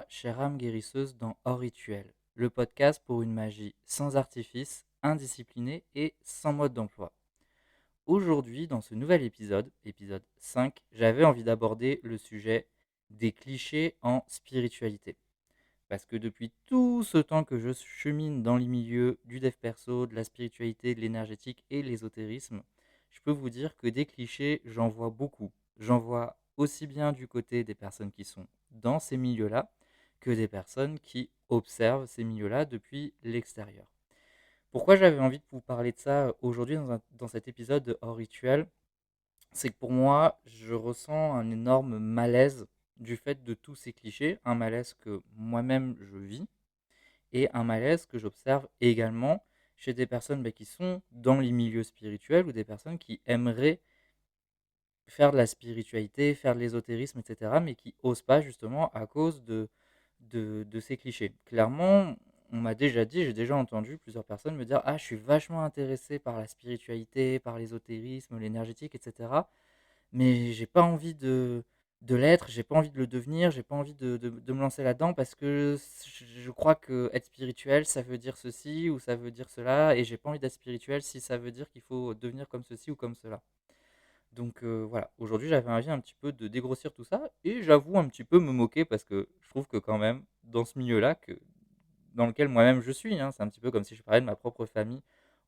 toi, chère âme guérisseuse dans Hors Rituel, le podcast pour une magie sans artifice, indisciplinée et sans mode d'emploi. Aujourd'hui, dans ce nouvel épisode, épisode 5, j'avais envie d'aborder le sujet des clichés en spiritualité. Parce que depuis tout ce temps que je chemine dans les milieux du dev perso, de la spiritualité, de l'énergétique et l'ésotérisme, je peux vous dire que des clichés, j'en vois beaucoup. J'en vois aussi bien du côté des personnes qui sont dans ces milieux-là que des personnes qui observent ces milieux-là depuis l'extérieur. Pourquoi j'avais envie de vous parler de ça aujourd'hui dans cet épisode de Hors Rituel, c'est que pour moi, je ressens un énorme malaise du fait de tous ces clichés, un malaise que moi-même je vis et un malaise que j'observe également chez des personnes qui sont dans les milieux spirituels ou des personnes qui aimeraient faire de la spiritualité, faire de l'ésotérisme, etc., mais qui osent pas justement à cause de ces clichés. Clairement, on m'a déjà dit, j'ai déjà entendu plusieurs personnes me dire: «Ah, je suis vachement intéressé par la spiritualité, par l'ésotérisme, l'énergétique, etc. Mais j'ai pas envie de l'être, j'ai pas envie de le devenir, j'ai pas envie de me lancer là-dedans parce que je crois que être spirituel, ça veut dire ceci ou ça veut dire cela, et j'ai pas envie d'être spirituel si ça veut dire qu'il faut devenir comme ceci ou comme cela.» Donc voilà, aujourd'hui j'avais envie un petit peu de dégrossir tout ça et j'avoue un petit peu me moquer parce que je trouve que quand même, dans ce milieu-là, dans lequel moi-même je suis, hein, c'est un petit peu comme si je parlais de ma propre famille,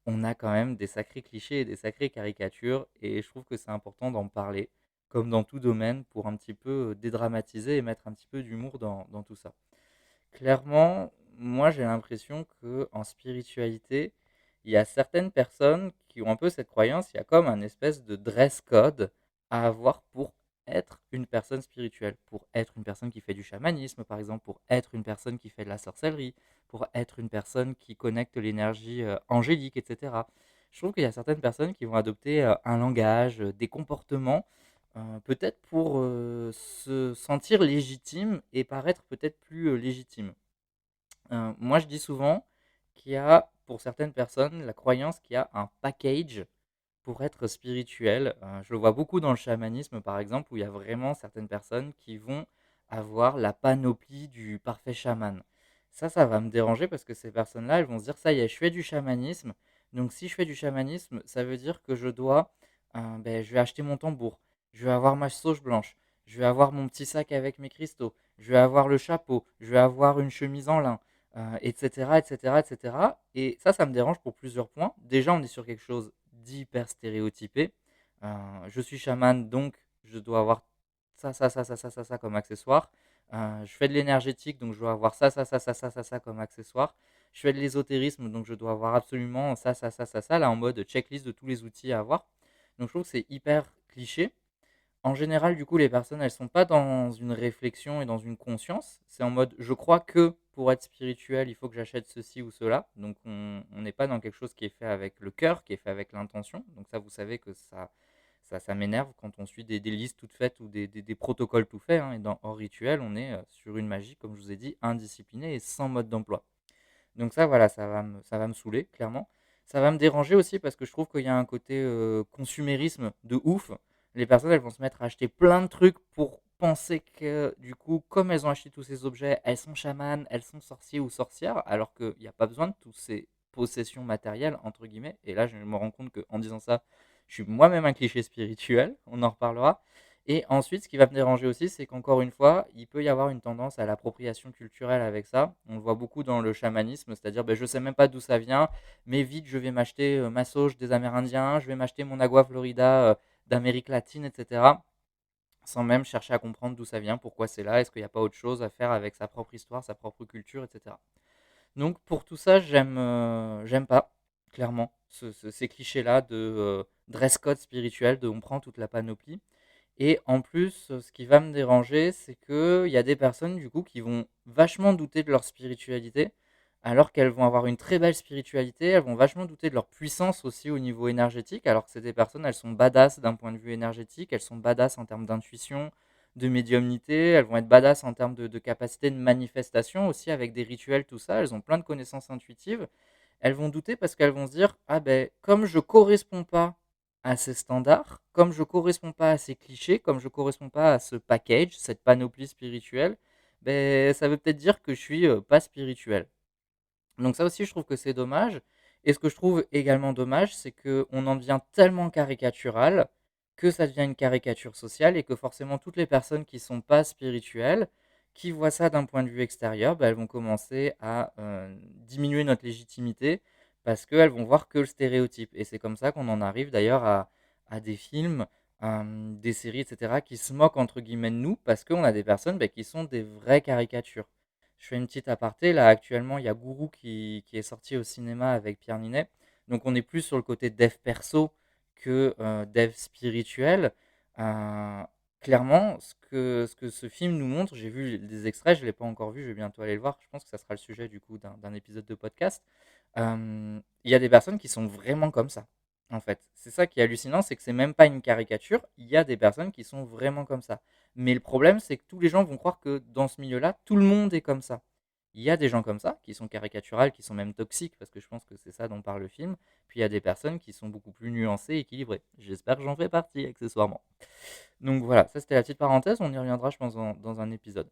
on a quand même des sacrés clichés et des sacrées caricatures, et je trouve que c'est important d'en parler, comme dans tout domaine, pour un petit peu dédramatiser et mettre un petit peu d'humour dans tout ça. Clairement, moi j'ai l'impression que en spiritualité, il y a certaines personnes qui ont un peu cette croyance, il y a comme un espèce de dress code à avoir pour être une personne spirituelle, pour être une personne qui fait du chamanisme par exemple, pour être une personne qui fait de la sorcellerie, pour être une personne qui connecte l'énergie angélique, etc. Je trouve qu'il y a certaines personnes qui vont adopter un langage, des comportements, peut-être pour se sentir légitime et paraître peut-être plus légitime. Moi, je dis souvent qu'il y a, pour certaines personnes, la croyance qu'il y a un package pour être spirituel. Je le vois beaucoup dans le chamanisme, par exemple, où il y a vraiment certaines personnes qui vont avoir la panoplie du parfait chaman. Ça va me déranger parce que ces personnes-là, elles vont se dire: ça y est, je fais du chamanisme. Donc, si je fais du chamanisme, ça veut dire que je dois, je vais acheter mon tambour, je vais avoir ma sauge blanche, je vais avoir mon petit sac avec mes cristaux, je vais avoir le chapeau, je vais avoir une chemise en lin, etc., etc., etc. Et ça me dérange pour plusieurs points. Déjà, on est sur quelque chose d'hyper stéréotypé. Je suis chaman, donc je dois avoir ça comme accessoire. Je fais de l'énergétique, donc je dois avoir ça comme accessoire. Je fais de l'ésotérisme, donc je dois avoir absolument ça, là en mode checklist de tous les outils à avoir. Donc je trouve que c'est hyper cliché. En général, du coup, les personnes, elles sont pas dans une réflexion et dans une conscience. C'est en mode, je crois que pour être spirituel, il faut que j'achète ceci ou cela. Donc, on n'est pas dans quelque chose qui est fait avec le cœur, qui est fait avec l'intention. Donc ça, vous savez que ça m'énerve quand on suit des listes toutes faites ou des protocoles tout faits, hein. Et dans Hors Rituel, on est sur une magie, comme je vous ai dit, indisciplinée et sans mode d'emploi. Donc ça, voilà, ça va me saouler, clairement. Ça va me déranger aussi parce que je trouve qu'il y a un côté consumérisme de ouf. Les personnes, elles vont se mettre à acheter plein de trucs pour penser que, du coup, comme elles ont acheté tous ces objets, elles sont chamanes, elles sont sorciers ou sorcières, alors qu'il n'y a pas besoin de toutes ces possessions matérielles, entre guillemets. Et là, je me rends compte qu'en disant ça, je suis moi-même un cliché spirituel, on en reparlera. Et ensuite, ce qui va me déranger aussi, c'est qu'encore une fois, il peut y avoir une tendance à l'appropriation culturelle avec ça. On le voit beaucoup dans le chamanisme, c'est-à-dire, je ne sais même pas d'où ça vient, mais vite, je vais m'acheter ma sauge des Amérindiens, je vais m'acheter mon agua florida d'Amérique latine, etc., sans même chercher à comprendre d'où ça vient, pourquoi c'est là, est-ce qu'il n'y a pas autre chose à faire avec sa propre histoire, sa propre culture, etc. Donc pour tout ça, j'aime pas, clairement, ces clichés-là de dress code spirituel, de on prend toute la panoplie. Et en plus, ce qui va me déranger, c'est qu'il y a des personnes du coup qui vont vachement douter de leur spiritualité, alors qu'elles vont avoir une très belle spiritualité, elles vont vachement douter de leur puissance aussi au niveau énergétique, alors que c'est des personnes, elles sont badass d'un point de vue énergétique, elles sont badass en termes d'intuition, de médiumnité, elles vont être badass en termes de capacité de manifestation aussi avec des rituels, tout ça, elles ont plein de connaissances intuitives. Elles vont douter parce qu'elles vont se dire: ah ben, comme je corresponds pas à ces standards, comme je corresponds pas à ces clichés, comme je corresponds pas à ce package, cette panoplie spirituelle, ben ça veut peut-être dire que je suis pas spirituel. Donc ça aussi, je trouve que c'est dommage. Et ce que je trouve également dommage, c'est qu'on en devient tellement caricatural que ça devient une caricature sociale et que forcément toutes les personnes qui sont pas spirituelles, qui voient ça d'un point de vue extérieur, bah, elles vont commencer à diminuer notre légitimité parce qu'elles vont voir que le stéréotype. Et c'est comme ça qu'on en arrive d'ailleurs à des films, des séries, etc., qui se moquent entre guillemets de nous parce qu'on a des personnes bah, qui sont des vraies caricatures. Je fais une petite aparté. Là, actuellement, il y a Gourou qui est sorti au cinéma avec Pierre Ninet. Donc, on est plus sur le côté dev perso que dev spirituel. Euh, Clairement, ce que ce film nous montre, j'ai vu des extraits, je ne l'ai pas encore vu, je vais bientôt aller le voir. Je pense que ça sera le sujet du coup d'un épisode de podcast. Il y a des personnes qui sont vraiment comme ça, en fait. C'est ça qui est hallucinant, c'est que c'est même pas une caricature. Il y a des personnes qui sont vraiment comme ça. Mais le problème, c'est que tous les gens vont croire que dans ce milieu-là, tout le monde est comme ça. Il y a des gens comme ça, qui sont caricaturales, qui sont même toxiques, parce que je pense que c'est ça dont parle le film. Puis il y a des personnes qui sont beaucoup plus nuancées et équilibrées. J'espère que j'en fais partie, accessoirement. Donc voilà, ça c'était la petite parenthèse, on y reviendra, je pense, dans un épisode.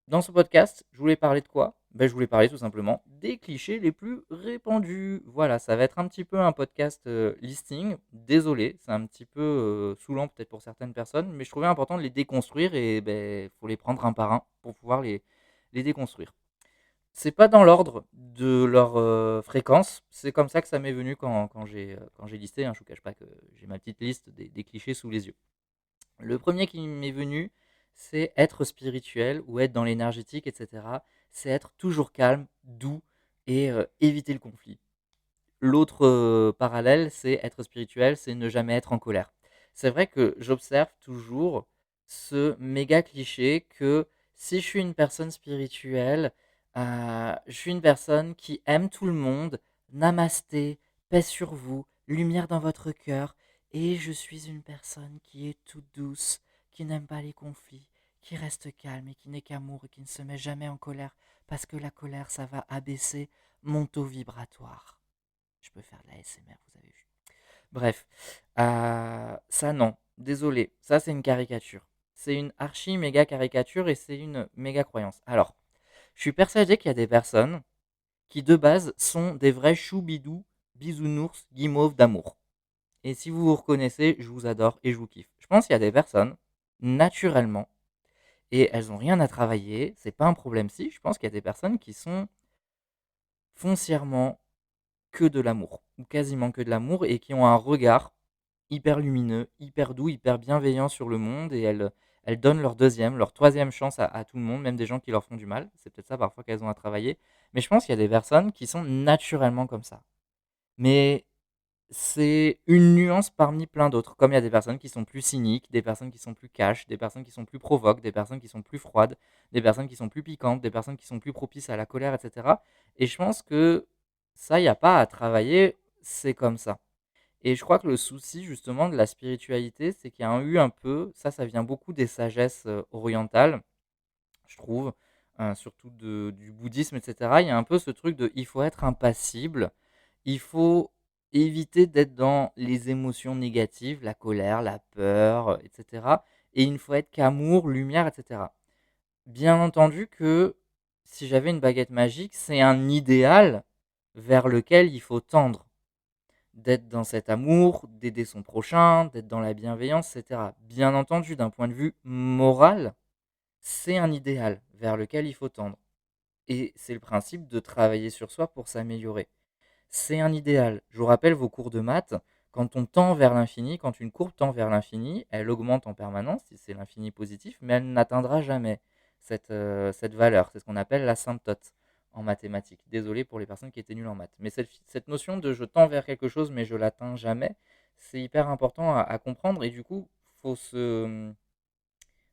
Dans ce podcast, je voulais parler de quoi? Ben, je voulais parler tout simplement des clichés les plus répandus. Voilà, ça va être un petit peu un podcast listing. Désolé, c'est un petit peu saoulant peut-être pour certaines personnes, mais je trouvais important de les déconstruire et ben faut les prendre un par un pour pouvoir les déconstruire. C'est pas dans l'ordre de leur fréquence, c'est comme ça que ça m'est venu quand j'ai listé, hein, je vous cache pas que j'ai ma petite liste des clichés sous les yeux. Le premier qui m'est venu, c'est être spirituel ou être dans l'énergétique, etc. C'est être toujours calme, doux et éviter le conflit. L'autre parallèle, c'est être spirituel, c'est ne jamais être en colère. C'est vrai que j'observe toujours ce méga cliché que si je suis une personne spirituelle, je suis une personne qui aime tout le monde, namasté, paix sur vous, lumière dans votre cœur, et je suis une personne qui est toute douce, qui n'aime pas les conflits, qui reste calme et qui n'est qu'amour et qui ne se met jamais en colère, parce que la colère, ça va abaisser mon taux vibratoire. Je peux faire de la SMR, vous avez vu. Bref, ça non, désolé, ça c'est une caricature. C'est une archi méga caricature et c'est une méga croyance. Alors, je suis persuadé qu'il y a des personnes qui de base sont des vrais choubidous, bisounours, guimauves d'amour. Et si vous vous reconnaissez, je vous adore et je vous kiffe. Je pense qu'il y a des personnes, naturellement, et elles n'ont rien à travailler, c'est pas un problème si, je pense qu'il y a des personnes qui sont foncièrement que de l'amour, ou quasiment que de l'amour, et qui ont un regard hyper lumineux, hyper doux, hyper bienveillant sur le monde, et elles donnent leur deuxième, leur troisième chance à tout le monde, même des gens qui leur font du mal. C'est peut-être ça parfois qu'elles ont à travailler. Mais je pense qu'il y a des personnes qui sont naturellement comme ça. Mais c'est une nuance parmi plein d'autres. Comme il y a des personnes qui sont plus cyniques, des personnes qui sont plus cash, des personnes qui sont plus provoques, des personnes qui sont plus froides, des personnes qui sont plus piquantes, des personnes qui sont plus propices à la colère, etc. Et je pense que ça, il n'y a pas à travailler, c'est comme ça. Et je crois que le souci justement de la spiritualité, c'est qu'il y a eu un peu, ça vient beaucoup des sagesses orientales, je trouve, surtout du bouddhisme, etc. Il y a un peu ce truc de il faut être impassible, il faut éviter d'être dans les émotions négatives, la colère, la peur, etc. Et il ne faut être qu'amour, lumière, etc. Bien entendu que si j'avais une baguette magique, c'est un idéal vers lequel il faut tendre, d'être dans cet amour, d'aider son prochain, d'être dans la bienveillance, etc. Bien entendu, d'un point de vue moral, c'est un idéal vers lequel il faut tendre. Et c'est le principe de travailler sur soi pour s'améliorer. C'est un idéal. Je vous rappelle vos cours de maths. Quand on tend vers l'infini, quand une courbe tend vers l'infini, elle augmente en permanence, si c'est l'infini positif, mais elle n'atteindra jamais cette valeur. C'est ce qu'on appelle l'asymptote en mathématiques. Désolé pour les personnes qui étaient nulles en maths. Mais cette notion de je tends vers quelque chose, mais je l'atteins jamais, c'est hyper important à comprendre. Et du coup, faut se,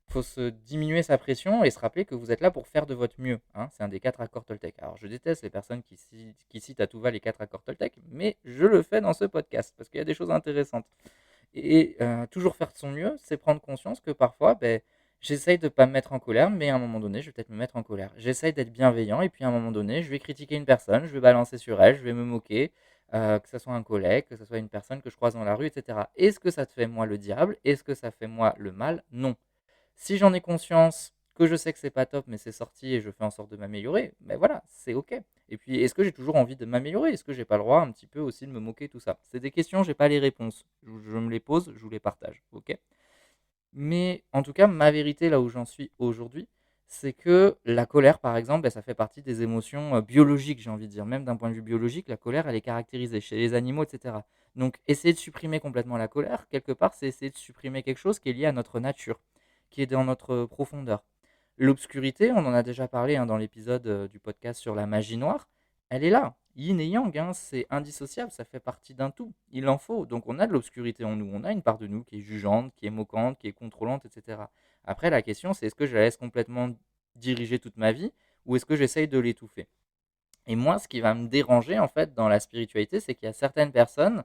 faut se diminuer sa pression et se rappeler que vous êtes là pour faire de votre mieux, hein. C'est un des 4 accords Toltec. Alors, je déteste les personnes qui citent à tout va les 4 accords Toltec, mais je le fais dans ce podcast parce qu'il y a des choses intéressantes. Et toujours faire de son mieux, c'est prendre conscience que parfois, ben, j'essaye de ne pas me mettre en colère, mais à un moment donné, je vais peut-être me mettre en colère. J'essaye d'être bienveillant, et puis à un moment donné, je vais critiquer une personne, je vais balancer sur elle, je vais me moquer, que ce soit un collègue, que ce soit une personne que je croise dans la rue, etc. Est-ce que ça te fait moi le diable? Est-ce que ça fait moi le mal? Non. Si j'en ai conscience que je sais que c'est pas top, mais c'est sorti et je fais en sorte de m'améliorer, ben voilà, c'est OK. Et puis, est-ce que j'ai toujours envie de m'améliorer? Est-ce que j'ai pas le droit un petit peu aussi de me moquer, tout ça? C'est des questions, j'ai pas les réponses. Je me les pose, je vous les partage, OK? Mais en tout cas, ma vérité, là où j'en suis aujourd'hui, c'est que la colère, par exemple, ça fait partie des émotions biologiques, j'ai envie de dire. Même d'un point de vue biologique, la colère, elle est caractérisée chez les animaux, etc. Donc, essayer de supprimer complètement la colère, quelque part, c'est essayer de supprimer quelque chose qui est lié à notre nature, qui est dans notre profondeur. L'obscurité, on en a déjà parlé dans l'épisode du podcast sur la magie noire, elle est là. Yin et yang, c'est indissociable, ça fait partie d'un tout. Il en faut. Donc on a de l'obscurité en nous, on a une part de nous qui est jugeante, qui est moquante, qui est contrôlante, etc. Après, la question, c'est est-ce que je la laisse complètement diriger toute ma vie ou est-ce que j'essaye de l'étouffer? Et moi, ce qui va me déranger, en fait, dans la spiritualité, c'est qu'il y a certaines personnes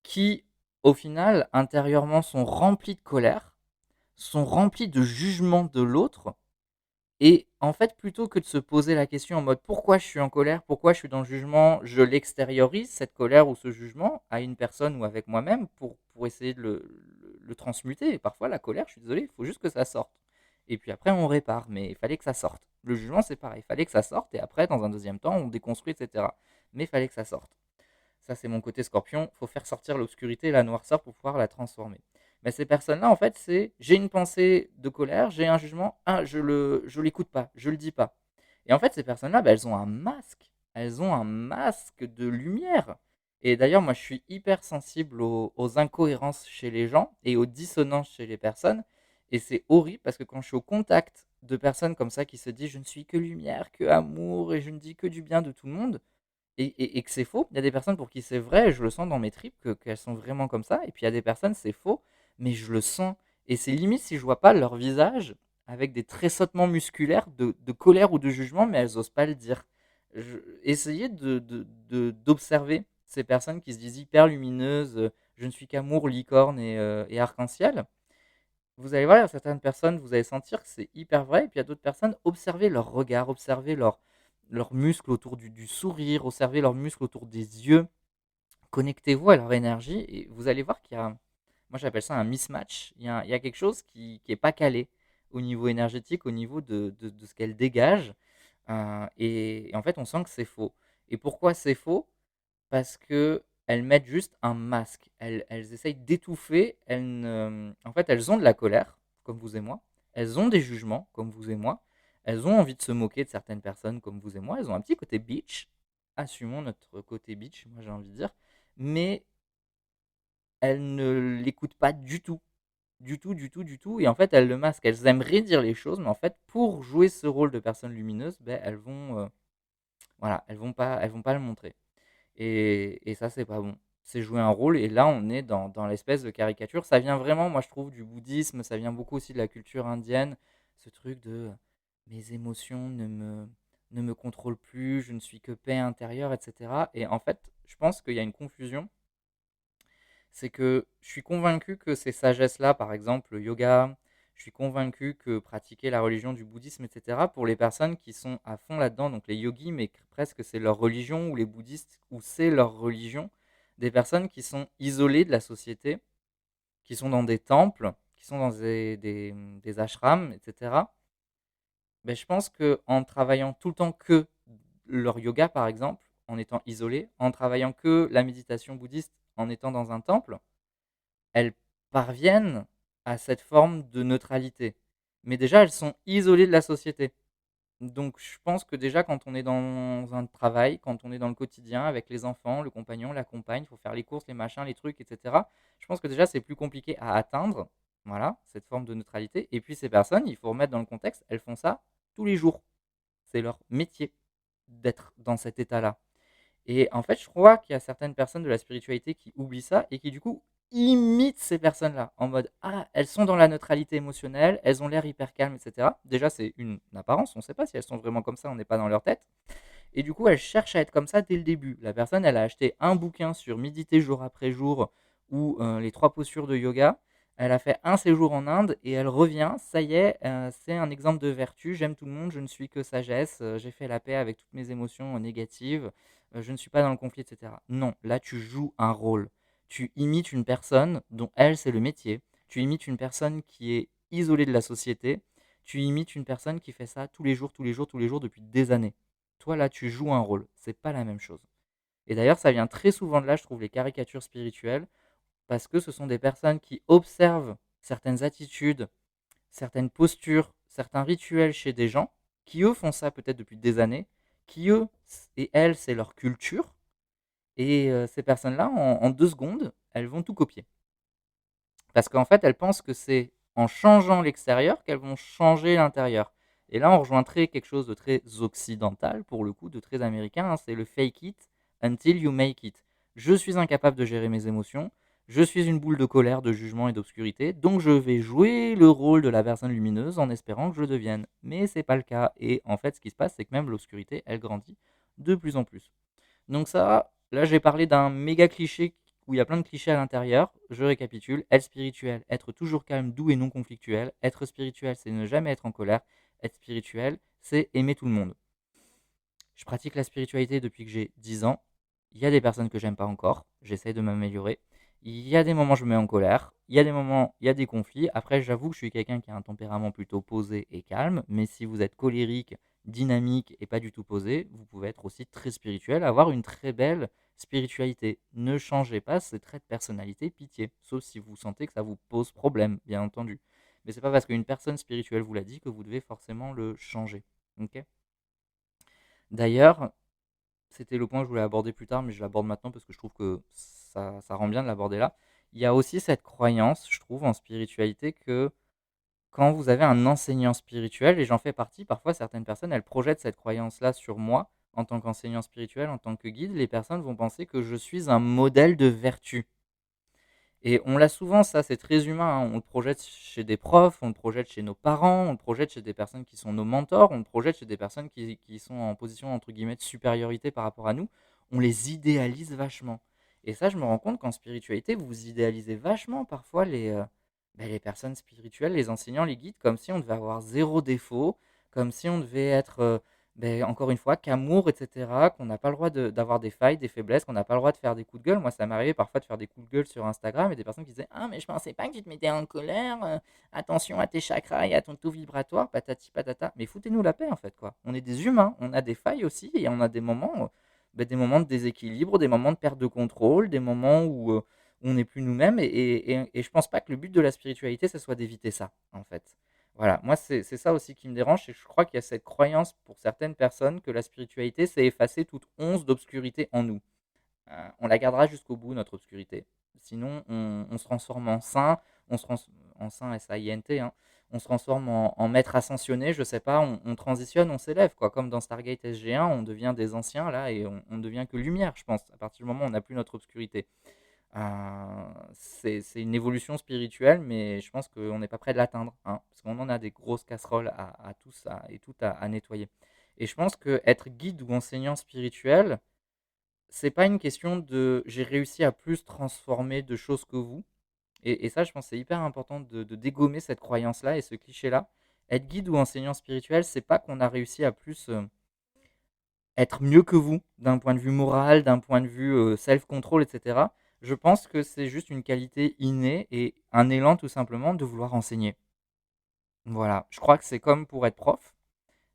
qui, au final, intérieurement, sont remplies de colère, sont remplies de jugement de l'autre, et en fait, plutôt que de se poser la question en mode: «Pourquoi je suis en colère? Pourquoi je suis dans le jugement?» je l'extériorise, cette colère ou ce jugement, à une personne ou avec moi-même pour essayer de le transmuter. Et parfois la colère, je suis désolé, il faut juste que ça sorte. Et puis après on répare, mais il fallait que ça sorte. Le jugement, c'est pareil, il fallait que ça sorte et après dans un deuxième temps, on déconstruit et cetera. Mais il fallait que ça sorte. Ça, c'est mon côté scorpion. Il faut faire sortir l'obscurité et la noirceur pour pouvoir la transformer. Mais ces personnes-là, en fait, c'est j'ai une pensée de colère, j'ai un jugement, je l'écoute pas, je le dis pas. Et en fait, ces personnes-là, elles ont un masque. Elles ont un masque de lumière. Et d'ailleurs, moi, je suis hyper sensible aux incohérences chez les gens et aux dissonances chez les personnes. Et c'est horrible parce que quand je suis au contact de personnes comme ça qui se disent je ne suis que lumière, que amour et je ne dis que du bien de tout le monde, et que c'est faux. Il y a des personnes pour qui c'est vrai, je le sens dans mes tripes, qu'elles sont vraiment comme ça. Et puis il y a des personnes, c'est faux, mais je le sens. Et c'est limite si je vois pas leur visage avec des tressautements musculaires de colère ou de jugement, mais elles osent pas le dire. Essayez d'observer ces personnes qui se disent hyper lumineuses, je ne suis qu'amour, licorne et arc-en-ciel. Vous allez voir, il y a certaines personnes, vous allez sentir que c'est hyper vrai. Et puis il y a d'autres personnes, observez leur regard, observez leurs muscles autour du sourire, observez leurs muscles autour des yeux, connectez-vous à leur énergie et vous allez voir qu'il y a, moi j'appelle ça un mismatch, il y a quelque chose qui est pas calé au niveau énergétique, au niveau de ce qu'elle dégage. Et en fait, on sent que c'est faux. Et pourquoi c'est faux? Parce que elles mettent juste un masque. Elles essayent d'étouffer. En fait, elles ont de la colère, comme vous et moi. Elles ont des jugements, comme vous et moi. Elles ont envie de se moquer de certaines personnes, comme vous et moi. Elles ont un petit côté bitch. Assumons notre côté bitch, moi j'ai envie de dire. Mais elles ne l'écoutent pas du tout. Du tout, du tout, du tout. Et en fait, elles le masquent. Elles aimeraient dire les choses, mais en fait, pour jouer ce rôle de personne lumineuse, elles vont, voilà, elles vont pas le montrer. Et ça, c'est pas bon. C'est jouer un rôle. Et là, on est dans l'espèce de caricature. Ça vient vraiment, moi, je trouve, du bouddhisme. Ça vient beaucoup aussi de la culture indienne. Ce truc de mes émotions ne me contrôlent plus, je ne suis que paix intérieure, etc. Et en fait, je pense qu'il y a une confusion. C'est que je suis convaincu que ces sagesses-là, par exemple le yoga, je suis convaincu que pratiquer la religion du bouddhisme, etc., pour les personnes qui sont à fond là-dedans, donc les yogis, mais presque c'est leur religion, ou les bouddhistes, ou c'est leur religion, des personnes qui sont isolées de la société, qui sont dans des temples, qui sont dans des ashrams, etc., ben, je pense qu'en travaillant tout le temps que leur yoga, par exemple, en étant isolé, en travaillant que la méditation bouddhiste, en étant dans un temple, elles parviennent à cette forme de neutralité. Mais déjà, elles sont isolées de la société. Donc je pense que déjà quand on est dans un travail, quand on est dans le quotidien avec les enfants, le compagnon, la compagne, il faut faire les courses, les machins, les trucs, etc. Je pense que déjà c'est plus compliqué à atteindre, voilà, cette forme de neutralité. Et puis ces personnes, il faut remettre dans le contexte, elles font ça tous les jours. C'est leur métier d'être dans cet état-là. Et en fait, je crois qu'il y a certaines personnes de la spiritualité qui oublient ça et qui du coup imitent ces personnes-là en mode ah, elles sont dans la neutralité émotionnelle, elles ont l'air hyper calmes, etc. Déjà, c'est une apparence, on ne sait pas si elles sont vraiment comme ça, on n'est pas dans leur tête. Et du coup, elles cherchent à être comme ça dès le début. La personne, elle a acheté un bouquin sur méditer jour après jour ou les trois postures de yoga. Elle a fait un séjour en Inde et elle revient. Ça y est, c'est un exemple de vertu. J'aime tout le monde, je ne suis que sagesse. J'ai fait la paix avec toutes mes émotions négatives. Je ne suis pas dans le conflit, etc. Non, là, tu joues un rôle. Tu imites une personne dont elle, c'est le métier. Tu imites une personne qui est isolée de la société, Tu imites une personne qui fait ça tous les jours, tous les jours, tous les jours depuis des années. Toi, là, tu joues un rôle. C'est pas la même chose. Et d'ailleurs, ça vient très souvent de là, je trouve, les caricatures spirituelles, parce que ce sont des personnes qui observent certaines attitudes, certaines postures, certains rituels chez des gens, qui eux font ça peut-être depuis des années, qui eux et elles, c'est leur culture, et ces personnes-là, en 2 secondes, elles vont tout copier. Parce qu'en fait, elles pensent que c'est en changeant l'extérieur qu'elles vont changer l'intérieur. Et là, on rejoindrait quelque chose de très occidental, pour le coup, de très américain, hein, c'est le fake it until you make it. Je suis incapable de gérer mes émotions, je suis une boule de colère, de jugement et d'obscurité, donc je vais jouer le rôle de la personne lumineuse en espérant que je le devienne. Mais c'est pas le cas. Et en fait, ce qui se passe, c'est que même l'obscurité, elle grandit de plus en plus. Donc ça, là j'ai parlé d'un méga cliché où il y a plein de clichés à l'intérieur. Je récapitule. Être spirituel, être toujours calme, doux et non conflictuel. Être spirituel, c'est ne jamais être en colère. Être spirituel, c'est aimer tout le monde. Je pratique la spiritualité depuis que j'ai 10 ans. Il y a des personnes que j'aime pas encore. J'essaie de m'améliorer. Il y a des moments où je me mets en colère. Il y a des moments, il y a des conflits. Après, j'avoue que je suis quelqu'un qui a un tempérament plutôt posé et calme. Mais si vous êtes colérique, dynamique et pas du tout posé, vous pouvez être aussi très spirituel, avoir une très belle spiritualité. Ne changez pas ces traits de personnalité, pitié. Sauf si vous sentez que ça vous pose problème, bien entendu. Mais c'est pas parce qu'une personne spirituelle vous l'a dit que vous devez forcément le changer. Ok. D'ailleurs, c'était le point que je voulais aborder plus tard, mais je l'aborde maintenant parce que je trouve que ça rend bien de l'aborder là. Il y a aussi cette croyance, je trouve, en spiritualité que quand vous avez un enseignant spirituel, et j'en fais partie, parfois certaines personnes, elles projettent cette croyance-là sur moi en tant qu'enseignant spirituel, en tant que guide, les personnes vont penser que je suis un modèle de vertu. Et on l'a souvent, ça, c'est très humain, hein. On le projette chez des profs, on le projette chez nos parents, on le projette chez des personnes qui sont nos mentors, on le projette chez des personnes qui sont en position, entre guillemets, de supériorité par rapport à nous. On les idéalise vachement. Et ça, je me rends compte qu'en spiritualité, vous idéalisez vachement parfois les personnes spirituelles, les enseignants, les guides, comme si on devait avoir zéro défaut, comme si on devait être, encore une fois, qu'amour, etc., qu'on n'a pas le droit d'avoir des failles, des faiblesses, qu'on n'a pas le droit de faire des coups de gueule. Moi, ça m'arrivait parfois de faire des coups de gueule sur Instagram et des personnes qui disaient: Ah, mais je pensais pas que tu te mettais en colère, attention à tes chakras et à ton taux vibratoire, patati patata. Mais foutez-nous la paix, en fait, quoi. On est des humains, on a des failles aussi et on a des moments de déséquilibre, des moments de perte de contrôle, des moments où on n'est plus nous-mêmes. Et je pense pas que le but de la spiritualité, ce soit d'éviter ça, en fait. Voilà, moi c'est ça aussi qui me dérange, c'est que je crois qu'il y a cette croyance pour certaines personnes que la spiritualité, c'est effacer toute once d'obscurité en nous. On la gardera jusqu'au bout, notre obscurité. Sinon, on se transforme en saint, en saint S-A-I-N-T, hein. On se transforme en maître ascensionné, je sais pas, on transitionne, on s'élève, quoi. Comme dans Stargate SG1, on devient des anciens, là, et on devient que lumière, je pense, à partir du moment où on n'a plus notre obscurité. C'est une évolution spirituelle, mais je pense qu'on n'est pas prêt de l'atteindre, hein, parce qu'on en a des grosses casseroles à tous et tout à nettoyer. Et je pense que être guide ou enseignant spirituel, c'est pas une question de j'ai réussi à plus transformer de choses que vous. Et ça, je pense que c'est hyper important de dégommer cette croyance-là et ce cliché-là. Être guide ou enseignant spirituel, c'est pas qu'on a réussi à plus être mieux que vous, d'un point de vue moral, d'un point de vue self-control, etc. Je pense que c'est juste une qualité innée et un élan tout simplement de vouloir enseigner. Voilà, je crois que c'est comme pour être prof,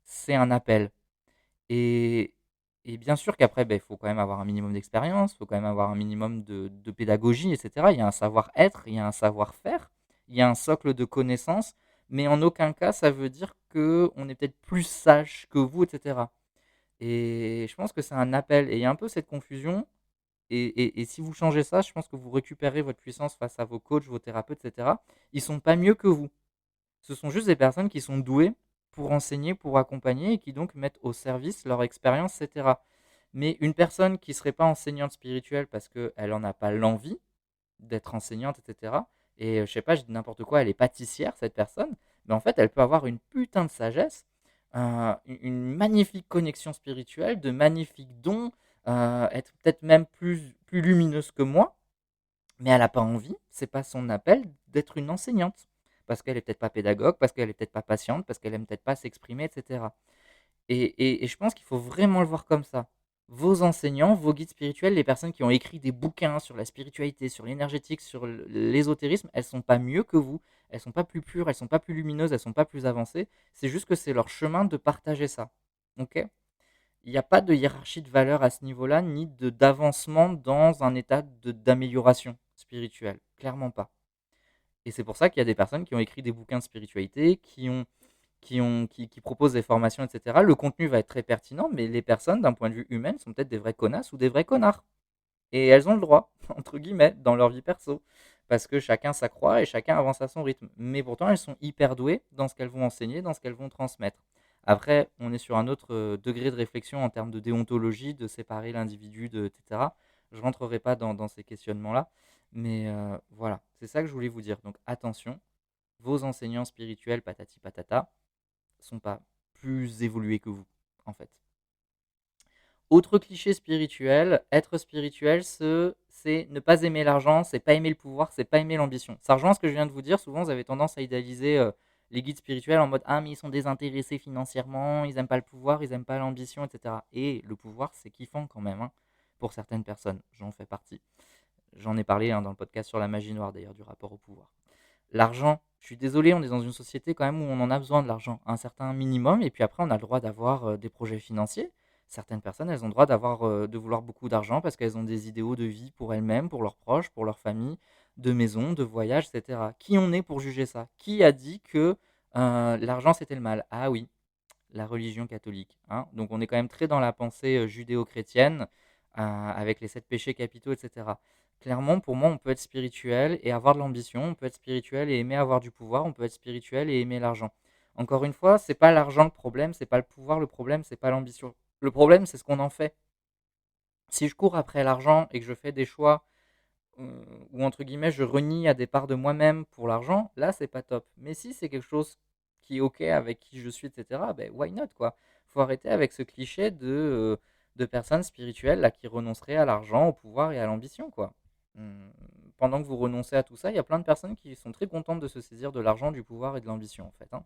c'est un appel. Et, et bien sûr qu'après, il faut quand même avoir un minimum d'expérience, il faut quand même avoir un minimum de pédagogie, etc. Il y a un savoir-être, il y a un savoir-faire, il y a un socle de connaissances, mais en aucun cas ça veut dire qu'on est peut-être plus sage que vous, etc. Et je pense que c'est un appel. Et il y a un peu cette confusion. Et si vous changez ça, je pense que vous récupérez votre puissance face à vos coachs, vos thérapeutes, etc. Ils sont pas mieux que vous. Ce sont juste des personnes qui sont douées pour enseigner, pour accompagner et qui donc mettent au service leur expérience, etc. Mais une personne qui ne serait pas enseignante spirituelle parce qu'elle n'en a pas l'envie d'être enseignante, etc. Et je sais pas, je dis n'importe quoi, elle est pâtissière, cette personne, mais en fait, elle peut avoir une putain de sagesse, une magnifique connexion spirituelle, de magnifiques dons, être peut-être même plus lumineuse que moi, mais elle n'a pas envie, c'est pas son appel d'être une enseignante. Parce qu'elle est peut-être pas pédagogue, parce qu'elle est peut-être pas patiente, parce qu'elle aime peut-être pas s'exprimer, etc. Et je pense qu'il faut vraiment le voir comme ça. Vos enseignants, vos guides spirituels, les personnes qui ont écrit des bouquins sur la spiritualité, sur l'énergétique, sur l'ésotérisme, elles sont pas mieux que vous, elles sont pas plus pures, elles sont pas plus lumineuses, elles sont pas plus avancées. C'est juste que c'est leur chemin de partager ça. Ok? Il n'y a pas de hiérarchie de valeur à ce niveau-là, ni d'avancement dans un état d'amélioration spirituelle. Clairement pas. Et c'est pour ça qu'il y a des personnes qui ont écrit des bouquins de spiritualité, qui proposent des formations, etc. Le contenu va être très pertinent, mais les personnes, d'un point de vue humain, sont peut-être des vrais connasses ou des vrais connards. Et elles ont le droit, entre guillemets, dans leur vie perso. Parce que chacun s'accroît et chacun avance à son rythme. Mais pourtant, elles sont hyper douées dans ce qu'elles vont enseigner, dans ce qu'elles vont transmettre. Après, on est sur un autre degré de réflexion en termes de déontologie, de séparer l'individu, etc. Je ne rentrerai pas dans ces questionnements-là. Mais voilà, c'est ça que je voulais vous dire. Donc attention, vos enseignants spirituels, patati patata, sont pas plus évolués que vous, en fait. Autre cliché spirituel, être spirituel, c'est ne pas aimer l'argent, c'est pas aimer le pouvoir, c'est pas aimer l'ambition. Ça rejoint ce que je viens de vous dire. Souvent, vous avez tendance à idéaliser les guides spirituels en mode ah, mais ils sont désintéressés financièrement, ils aiment pas le pouvoir, ils aiment pas l'ambition, etc. Et le pouvoir, c'est kiffant quand même, hein, pour certaines personnes. J'en fais partie. J'en ai parlé dans le podcast sur la magie noire, d'ailleurs, du rapport au pouvoir. L'argent, je suis désolé, on est dans une société quand même où on en a besoin de l'argent, un certain minimum, et puis après on a le droit d'avoir des projets financiers. Certaines personnes, elles ont le droit de vouloir beaucoup d'argent parce qu'elles ont des idéaux de vie pour elles-mêmes, pour leurs proches, pour leur famille, de maison, de voyage, etc. Qui on est pour juger ça? Qui a dit que l'argent c'était le mal? Ah oui, la religion catholique, hein. Donc on est quand même très dans la pensée judéo-chrétienne, avec les 7 péchés capitaux, etc. Clairement, pour moi, on peut être spirituel et avoir de l'ambition, on peut être spirituel et aimer avoir du pouvoir, on peut être spirituel et aimer l'argent. Encore une fois, c'est pas l'argent le problème, c'est pas le pouvoir le problème, c'est pas l'ambition. Le problème, c'est ce qu'on en fait. Si je cours après l'argent et que je fais des choix où entre guillemets je renie à des parts de moi-même pour l'argent, là c'est pas top. Mais si c'est quelque chose qui est ok avec qui je suis, etc., ben why not quoi. Faut arrêter avec ce cliché de personnes spirituelles là, qui renonceraient à l'argent, au pouvoir et à l'ambition quoi. Pendant que vous renoncez à tout ça, il y a plein de personnes qui sont très contentes de se saisir de l'argent, du pouvoir et de l'ambition en fait, hein.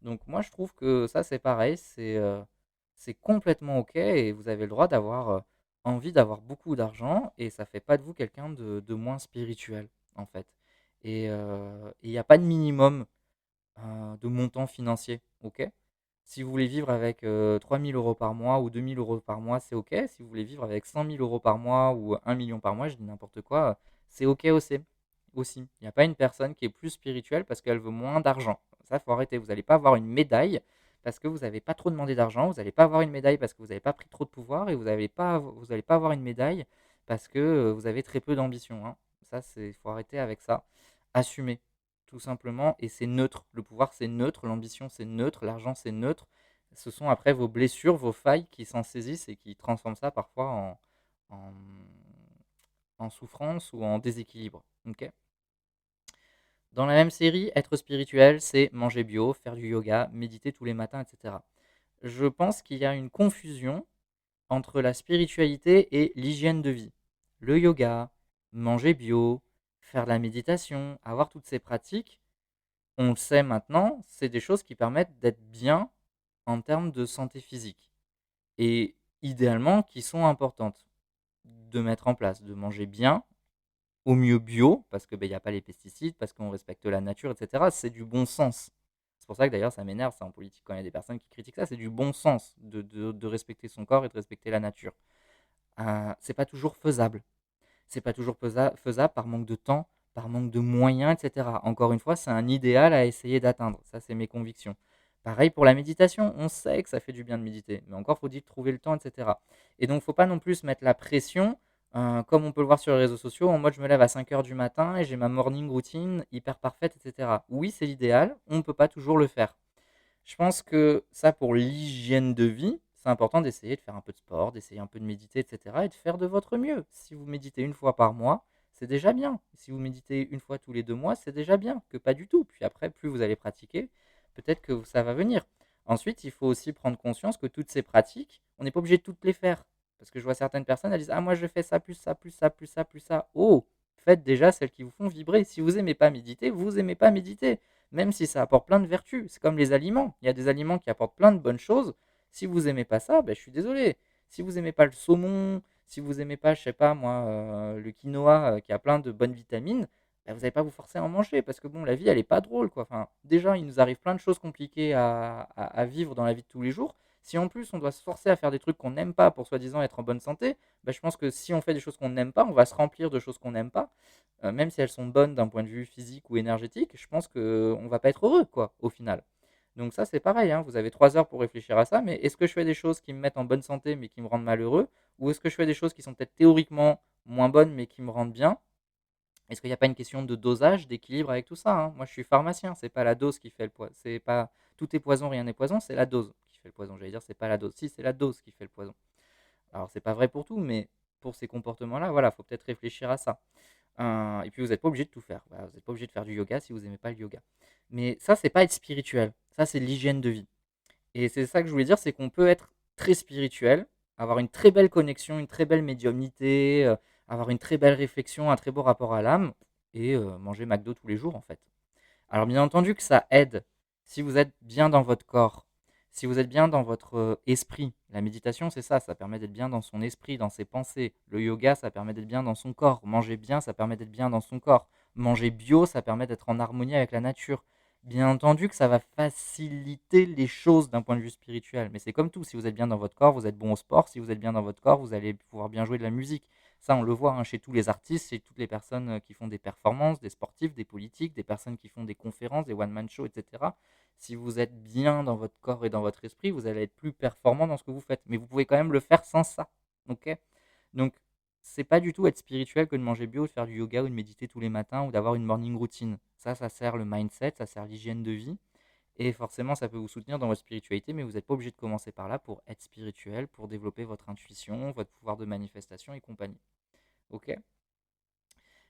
Donc moi je trouve que ça c'est pareil, c'est complètement ok et vous avez le droit d'avoir envie d'avoir beaucoup d'argent et ça fait pas de vous quelqu'un de moins spirituel en fait. Et il n'y a pas de minimum de montant financier, ok? Si vous voulez vivre avec 3 000 euros par mois ou 2 000 euros par mois, c'est ok. Si vous voulez vivre avec 100 000 euros par mois ou 1 million par mois, je dis n'importe quoi, c'est ok aussi. Aussi. Il n'y a pas une personne qui est plus spirituelle parce qu'elle veut moins d'argent. Ça, faut arrêter. Vous n'allez pas avoir une médaille parce que vous n'avez pas trop demandé d'argent. Vous n'allez pas avoir une médaille parce que vous n'avez pas pris trop de pouvoir et vous n'allez pas avoir une médaille parce que vous avez très peu d'ambition, hein. Ça, faut arrêter avec ça. Assumer, tout simplement. Et c'est neutre. Le pouvoir, c'est neutre. L'ambition, c'est neutre. L'argent, c'est neutre. Ce sont après vos blessures, vos failles qui s'en saisissent et qui transforment ça parfois en, en souffrance ou en déséquilibre. Ok. Dans la même série, être spirituel, c'est manger bio, faire du yoga, méditer tous les matins, etc. Je pense qu'il y a une confusion entre la spiritualité et l'hygiène de vie. Le yoga, manger bio, faire de la méditation, avoir toutes ces pratiques, on le sait maintenant, c'est des choses qui permettent d'être bien en termes de santé physique. Et idéalement, qui sont importantes de mettre en place, de manger bien, au mieux bio, parce que, il y a pas les pesticides, parce qu'on respecte la nature, et cetera. C'est du bon sens. C'est pour ça que d'ailleurs ça m'énerve ça en politique quand il y a des personnes qui critiquent ça, c'est du bon sens de respecter son corps et de respecter la nature. C'est pas toujours faisable. C'est pas toujours faisable par manque de temps, par manque de moyens, et cetera. Encore une fois, c'est un idéal à essayer d'atteindre. Ça, c'est mes convictions. Pareil pour la méditation, on sait que ça fait du bien de méditer, mais encore faut-il trouver le temps, etc. Et donc, faut pas non plus mettre la pression, comme on peut le voir sur les réseaux sociaux, en mode je me lève à 5 heures du matin et j'ai ma morning routine hyper parfaite, etc. Oui, c'est l'idéal, on ne peut pas toujours le faire. Je pense que ça, pour l'hygiène de vie, c'est important d'essayer de faire un peu de sport, d'essayer un peu de méditer, etc. et de faire de votre mieux. Si vous méditez une fois par mois, c'est déjà bien. Si vous méditez une fois tous les 2 mois, c'est déjà bien, que pas du tout. Puis après, plus vous allez pratiquer, peut-être que ça va venir. Ensuite, il faut aussi prendre conscience que toutes ces pratiques, on n'est pas obligé de toutes les faire. Parce que je vois certaines personnes, elles disent ah, moi je fais ça, plus ça, plus ça, plus ça, plus ça. Oh, faites déjà celles qui vous font vibrer. Si vous n'aimez pas méditer, vous n'aimez pas méditer. Même si ça apporte plein de vertus. C'est comme les aliments. Il y a des aliments qui apportent plein de bonnes choses. Si vous n'aimez pas ça, ben, je suis désolé. Si vous aimez pas le saumon, si vous aimez pas, je sais pas moi, le quinoa qui a plein de bonnes vitamines, bah, vous n'allez pas vous forcer à en manger parce que bon, la vie elle est pas drôle quoi. Enfin, déjà, il nous arrive plein de choses compliquées à vivre dans la vie de tous les jours. Si en plus on doit se forcer à faire des trucs qu'on n'aime pas pour soi-disant être en bonne santé, bah, je pense que si on fait des choses qu'on n'aime pas, on va se remplir de choses qu'on n'aime pas, même si elles sont bonnes d'un point de vue physique ou énergétique. Je pense qu'on va pas être heureux quoi au final. Donc ça, c'est pareil, hein, vous avez 3 heures pour réfléchir à ça, mais est-ce que je fais des choses qui me mettent en bonne santé mais qui me rendent malheureux? Ou est-ce que je fais des choses qui sont peut-être théoriquement moins bonnes mais qui me rendent bien? Est-ce qu'il n'y a pas une question de dosage, d'équilibre avec tout ça, hein? Moi, je suis pharmacien, c'est pas la dose qui fait le poison. C'est pas tout est poison, rien n'est poison, c'est la dose qui fait le poison. J'allais dire, c'est pas la dose. Si, c'est la dose qui fait le poison. Alors, c'est pas vrai pour tout, mais pour ces comportements-là, voilà, faut peut-être réfléchir à ça. Et puis, vous n'êtes pas obligé de tout faire. Voilà, vous n'êtes pas obligé de faire du yoga si vous n'aimez pas le yoga. Mais ça, c'est pas être spirituel. Ça, c'est l'hygiène de vie. Et c'est ça que je voulais dire, c'est qu'on peut être très spirituel, avoir une très belle connexion, une très belle médiumnité, avoir une très belle réflexion, un très beau rapport à l'âme, et manger McDo tous les jours en fait. Alors bien entendu que ça aide si vous êtes bien dans votre corps, si vous êtes bien dans votre esprit. La méditation, c'est ça, ça permet d'être bien dans son esprit, dans ses pensées. Le yoga, ça permet d'être bien dans son corps. Manger bien, ça permet d'être bien dans son corps. Manger bio, ça permet d'être en harmonie avec la nature. Bien entendu que ça va faciliter les choses d'un point de vue spirituel, mais c'est comme tout, si vous êtes bien dans votre corps, vous êtes bon au sport, si vous êtes bien dans votre corps, vous allez pouvoir bien jouer de la musique. Ça, on le voit hein, chez tous les artistes, chez toutes les personnes qui font des performances, des sportifs, des politiques, des personnes qui font des conférences, des one-man shows, etc. Si vous êtes bien dans votre corps et dans votre esprit, vous allez être plus performant dans ce que vous faites. Mais vous pouvez quand même le faire sans ça. Ok. Donc, c'est pas du tout être spirituel que de manger bio, de faire du yoga ou de méditer tous les matins ou d'avoir une morning routine. Ça sert le mindset, ça sert l'hygiène de vie. Et forcément, ça peut vous soutenir dans votre spiritualité, mais vous n'êtes pas obligé de commencer par là pour être spirituel, pour développer votre intuition, votre pouvoir de manifestation et compagnie. Ok.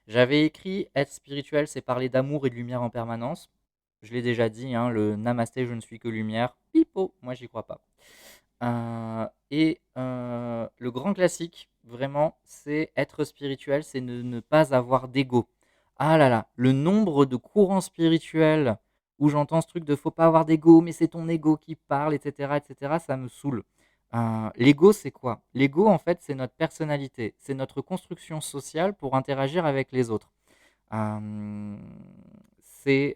J'avais écrit être spirituel, c'est parler d'amour et de lumière en permanence. Je l'ai déjà dit, hein, le namasté, je ne suis que lumière. Pipo, moi j'y crois pas. Le grand classique, vraiment, c'est être spirituel, c'est ne pas avoir d'ego. Ah là là, le nombre de courants spirituels où j'entends ce truc de faut pas avoir d'ego, mais c'est ton ego qui parle, etc., ça me saoule. L'ego, c'est quoi? L'ego, en fait, c'est notre personnalité, c'est notre construction sociale pour interagir avec les autres. Euh, j'ai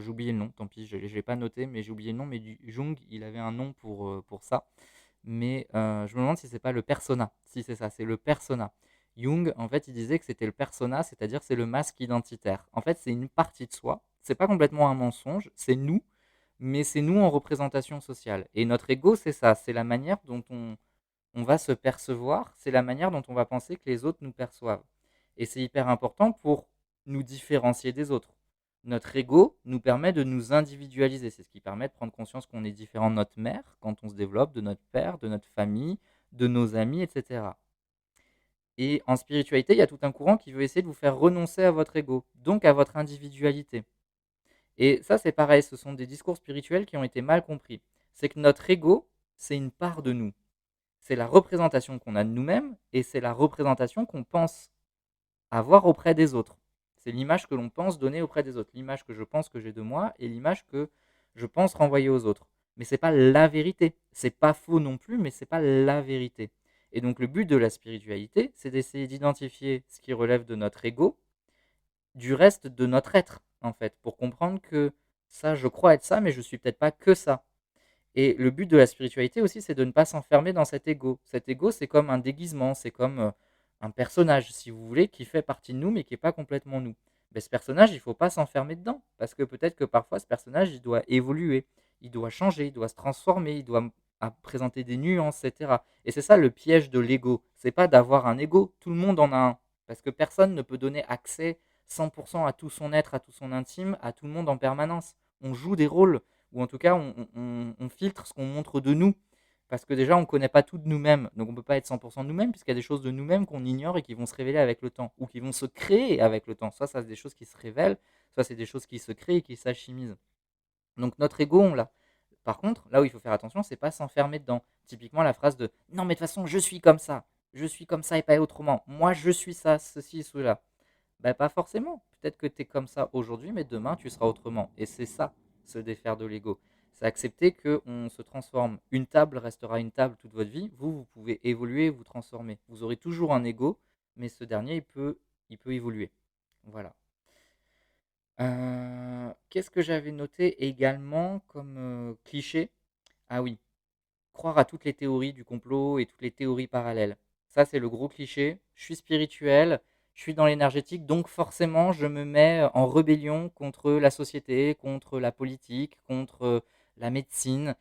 oublié le nom, tant pis, je ne l'ai pas noté, mais j'ai oublié le nom, mais Jung, il avait un nom pour ça. Mais je me demande si c'est pas le persona. Si c'est ça, c'est le persona. Jung, en fait, il disait que c'était le persona, c'est-à-dire c'est le masque identitaire. En fait, c'est une partie de soi. C'est pas complètement un mensonge, c'est nous, mais c'est nous en représentation sociale. Et notre ego, c'est ça, c'est la manière dont on va se percevoir, c'est la manière dont on va penser que les autres nous perçoivent. Et c'est hyper important pour nous différencier des autres. Notre ego nous permet de nous individualiser. C'est ce qui permet de prendre conscience qu'on est différent de notre mère quand on se développe, de notre père, de notre famille, de nos amis, etc. Et en spiritualité, il y a tout un courant qui veut essayer de vous faire renoncer à votre ego, donc à votre individualité. Et ça, c'est pareil, ce sont des discours spirituels qui ont été mal compris. C'est que notre ego, c'est une part de nous. C'est la représentation qu'on a de nous-mêmes et c'est la représentation qu'on pense avoir auprès des autres. C'est l'image que l'on pense donner auprès des autres, l'image que je pense que j'ai de moi et l'image que je pense renvoyer aux autres. Mais c'est pas la vérité. C'est pas faux non plus, mais c'est pas la vérité. Et donc le but de la spiritualité, c'est d'essayer d'identifier ce qui relève de notre ego, du reste de notre être, en fait, pour comprendre que ça, je crois être ça, mais je suis peut-être pas que ça. Et le but de la spiritualité aussi, c'est de ne pas s'enfermer dans cet ego. Cet ego, c'est comme un déguisement, c'est comme un personnage, si vous voulez, qui fait partie de nous, mais qui n'est pas complètement nous. Mais ce personnage, il ne faut pas s'enfermer dedans, parce que peut-être que parfois, ce personnage, il doit évoluer, il doit changer, il doit se transformer, il doit présenter des nuances, etc. Et c'est ça le piège de l'ego. C'est pas d'avoir un ego, tout le monde en a un. Parce que personne ne peut donner accès 100% à tout son être, à tout son intime, à tout le monde en permanence. On joue des rôles ou en tout cas on filtre ce qu'on montre de nous, parce que déjà on ne connaît pas tout de nous-mêmes, donc on ne peut pas être 100% de nous-mêmes, puisqu'il y a des choses de nous-mêmes qu'on ignore et qui vont se révéler avec le temps, ou qui vont se créer avec le temps. Soit ça c'est des choses qui se révèlent, soit c'est des choses qui se créent et qui s'alchimisent. Donc notre ego, on l'a. Par contre, là où il faut faire attention, c'est pas s'enfermer dedans. Typiquement la phrase de non mais de toute façon je suis comme ça et pas autrement, moi je suis ça, ceci, cela. Ben, pas forcément. Peut-être que tu es comme ça aujourd'hui, mais demain, tu seras autrement. Et c'est ça, se défaire de l'ego. C'est accepter qu'on se transforme. Une table restera une table toute votre vie. Vous pouvez évoluer, vous transformer. Vous aurez toujours un ego, mais ce dernier, il peut évoluer. Voilà. Qu'est-ce que j'avais noté également comme cliché? Ah oui, croire à toutes les théories du complot et toutes les théories parallèles. Ça, c'est le gros cliché. Je suis spirituel, je suis dans l'énergétique, donc forcément, je me mets en rébellion contre la société, contre la politique, contre la médecine,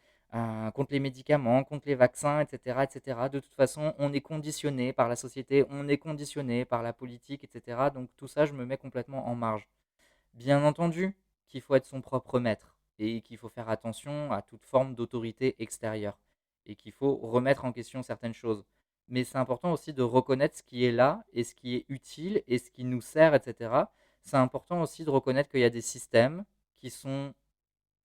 contre les médicaments, contre les vaccins, etc., etc. De toute façon, on est conditionné par la société, on est conditionné par la politique, etc. Donc tout ça, je me mets complètement en marge. Bien entendu qu'il faut être son propre maître et qu'il faut faire attention à toute forme d'autorité extérieure et qu'il faut remettre en question certaines choses. Mais c'est important aussi de reconnaître ce qui est là et ce qui est utile et ce qui nous sert, etc. C'est important aussi de reconnaître qu'il y a des systèmes qui sont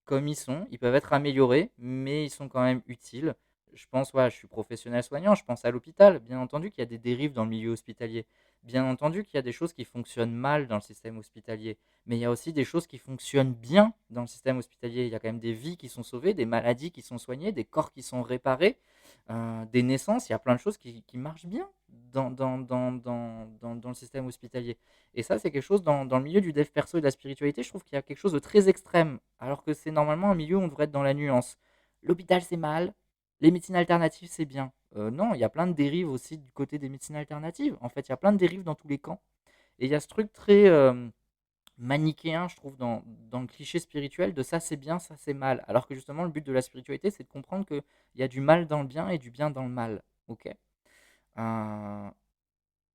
comme ils sont. Ils peuvent être améliorés, mais ils sont quand même utiles. Je pense, ouais, je suis professionnel soignant, je pense à l'hôpital. Bien entendu qu'il y a des dérives dans le milieu hospitalier. Bien entendu qu'il y a des choses qui fonctionnent mal dans le système hospitalier. Mais il y a aussi des choses qui fonctionnent bien dans le système hospitalier. Il y a quand même des vies qui sont sauvées, des maladies qui sont soignées, des corps qui sont réparés, des naissances. Il y a plein de choses qui marchent bien dans le système hospitalier. Et ça, c'est quelque chose dans le milieu du dev perso et de la spiritualité, je trouve qu'il y a quelque chose de très extrême, alors que c'est normalement un milieu où on devrait être dans la nuance. L'hôpital, c'est mal, les médecines alternatives, c'est bien. Non, il y a plein de dérives aussi du côté des médecines alternatives. En fait, il y a plein de dérives dans tous les camps. Et il y a ce truc très manichéen, je trouve, dans le cliché spirituel de ça c'est bien, ça c'est mal. Alors que justement, le but de la spiritualité, c'est de comprendre qu'il y a du mal dans le bien et du bien dans le mal. Ok. Euh,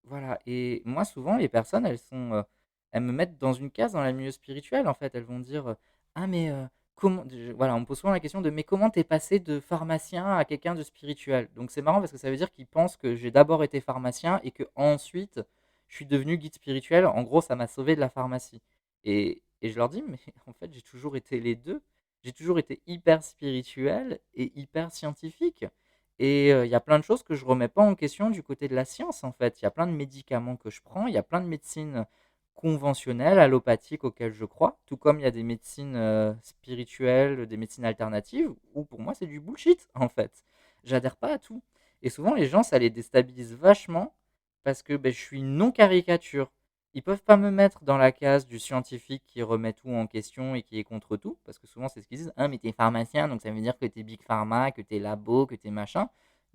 voilà, et moi souvent les personnes elles me mettent dans une case dans la milieu spirituel en fait. Elles vont dire, «Ah mais, comment» voilà, on me pose souvent la question de: «Mais comment t'es passé de pharmacien à quelqu'un de spirituel?» Donc c'est marrant parce que ça veut dire qu'ils pensent que j'ai d'abord été pharmacien et que ensuite je suis devenu guide spirituel. En gros, ça m'a sauvé de la pharmacie et je leur dis: «Mais en fait, j'ai toujours été les 2. J'ai toujours été hyper spirituel et hyper scientifique». Et il y a plein de choses que je remets pas en question du côté de la science, en fait. Il y a plein de médicaments que je prends, il y a plein de médecines conventionnelles, allopathiques auxquelles je crois, tout comme il y a des médecines spirituelles, des médecines alternatives, où pour moi c'est du bullshit, en fait. J'adhère pas à tout. Et souvent les gens, ça les déstabilise vachement parce que ben, je suis non caricature. Ils peuvent pas me mettre dans la case du scientifique qui remet tout en question et qui est contre tout, parce que souvent c'est ce qu'ils disent, ah mais t'es pharmacien, donc ça veut dire que t'es big pharma, que t'es labo, que t'es machin.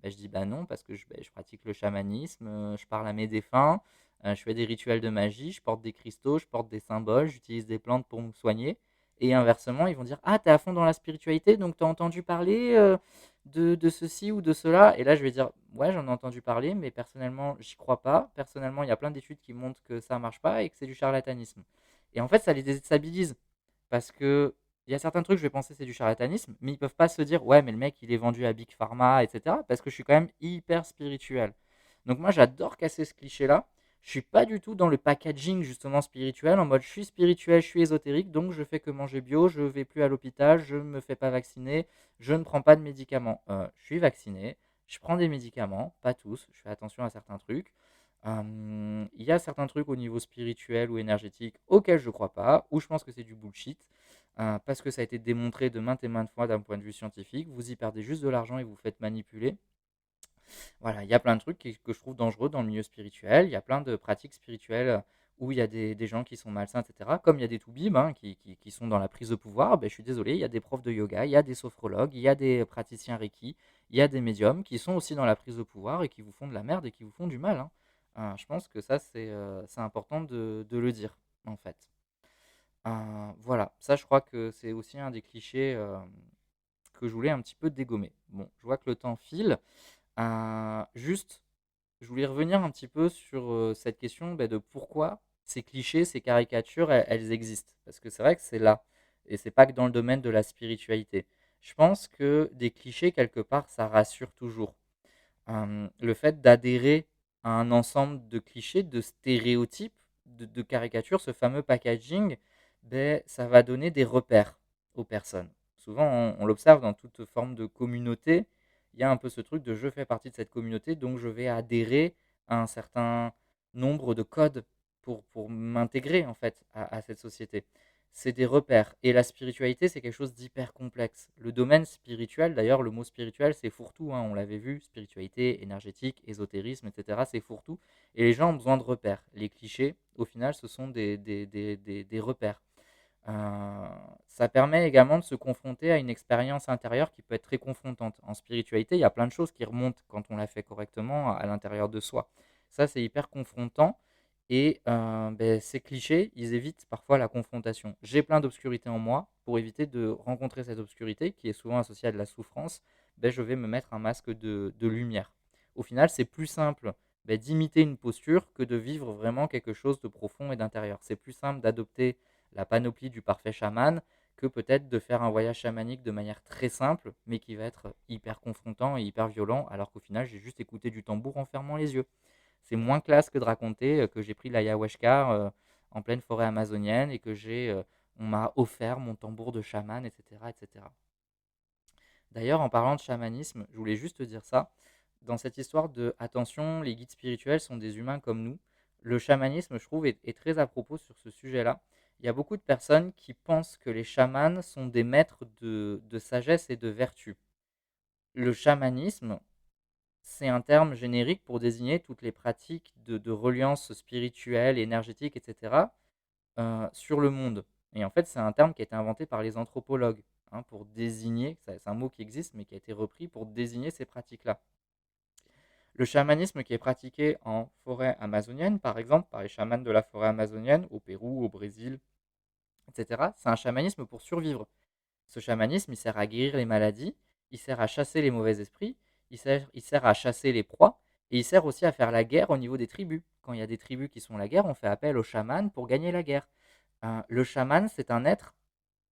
Ben, je dis bah non, parce que je pratique le chamanisme, je parle à mes défunts, je fais des rituels de magie, je porte des cristaux, je porte des symboles, j'utilise des plantes pour me soigner. Et inversement, ils vont dire, ah t'es à fond dans la spiritualité, donc t'as entendu parler de ceci ou de cela. Et là, je vais dire, ouais, j'en ai entendu parler, mais personnellement, j'y crois pas. Personnellement, il y a plein d'études qui montrent que ça marche pas et que c'est du charlatanisme. Et en fait, ça les déstabilise parce que il y a certains trucs, je vais penser c'est du charlatanisme, mais ils peuvent pas se dire, ouais, mais le mec, il est vendu à Big Pharma, etc. Parce que je suis quand même hyper spirituel. Donc moi, j'adore casser ce cliché-là. Je suis pas du tout dans le packaging justement spirituel, en mode je suis spirituel, je suis ésotérique, donc je fais que manger bio, je vais plus à l'hôpital, je ne me fais pas vacciner, je ne prends pas de médicaments. Je suis vacciné, je prends des médicaments, pas tous, je fais attention à certains trucs. Il y a certains trucs au niveau spirituel ou énergétique auxquels je ne crois pas, ou je pense que c'est du bullshit, parce que ça a été démontré de maintes et maintes fois d'un point de vue scientifique. Vous y perdez juste de l'argent et vous faites manipuler. Voilà, il y a plein de trucs que je trouve dangereux dans le milieu spirituel. Il y a plein de pratiques spirituelles où il y a des gens qui sont malsains, etc. Comme il y a des toubibs qui sont dans la prise de pouvoir, ben, je suis désolé, il y a des profs de yoga, il y a des sophrologues, il y a des praticiens Reiki, il y a des médiums qui sont aussi dans la prise de pouvoir et qui vous font de la merde et qui vous font du mal, hein. Je pense que ça, c'est important de le dire, en fait. Voilà, ça, je crois que c'est aussi un des clichés que je voulais un petit peu dégommer. Bon, je vois que le temps file. Juste, je voulais revenir un petit peu sur cette question bah, de pourquoi ces clichés, ces caricatures, elles existent. Parce que c'est vrai que c'est là. Et c'est pas que dans le domaine de la spiritualité. Je pense que des clichés, quelque part, ça rassure toujours. Le fait d'adhérer à un ensemble de clichés, de stéréotypes, de caricatures, ce fameux packaging, ben, ça va donner des repères aux personnes. Souvent, on l'observe dans toute forme de communauté, il y a un peu ce truc de je fais partie de cette communauté, donc je vais adhérer à un certain nombre de codes pour m'intégrer en fait à cette société. C'est des repères. Et la spiritualité, c'est quelque chose d'hyper complexe. Le domaine spirituel, d'ailleurs, le mot spirituel, c'est fourre-tout, hein, on l'avait vu, spiritualité, énergétique, ésotérisme, etc., c'est fourre-tout. Et les gens ont besoin de repères. Les clichés, au final, ce sont des repères. Euh, Ça permet également de se confronter à une expérience intérieure qui peut être très confrontante. En spiritualité, il y a plein de choses qui remontent quand on la fait correctement à l'intérieur de soi. Ça, c'est hyper confrontant. Et ces clichés, ils évitent parfois la confrontation. J'ai plein d'obscurité en moi. Pour éviter de rencontrer cette obscurité, qui est souvent associée à de la souffrance, je vais me mettre un masque de lumière. Au final, c'est plus simple d'imiter une posture que de vivre vraiment quelque chose de profond et d'intérieur. C'est plus simple d'adopter la panoplie du parfait chaman que peut-être de faire un voyage chamanique de manière très simple, mais qui va être hyper confrontant et hyper violent, alors qu'au final, j'ai juste écouté du tambour en fermant les yeux. C'est moins classe que de raconter que j'ai pris l'ayahuasca en pleine forêt amazonienne et que on m'a offert mon tambour de chaman, etc., etc. D'ailleurs, en parlant de chamanisme, je voulais juste te dire ça. Dans cette histoire de attention, les guides spirituels sont des humains comme nous. Le chamanisme, je trouve, est très à propos sur ce sujet-là. Il y a beaucoup de personnes qui pensent que les chamans sont des maîtres de sagesse et de vertu. Le chamanisme, c'est un terme générique pour désigner toutes les pratiques de reliance spirituelle, énergétique, etc. Sur le monde. Et en fait, c'est un terme qui a été inventé par les anthropologues, hein, pour désigner, c'est un mot qui existe, mais qui a été repris pour désigner ces pratiques-là. Le chamanisme qui est pratiqué en forêt amazonienne, par exemple, par les chamans de la forêt amazonienne, au Pérou, au Brésil, etc., c'est un chamanisme pour survivre. Ce chamanisme, il sert à guérir les maladies, il sert à chasser les mauvais esprits, il sert à chasser les proies, et il sert aussi à faire la guerre au niveau des tribus. Quand il y a des tribus qui sont la guerre, on fait appel au chaman pour gagner la guerre. Le chaman, c'est un être,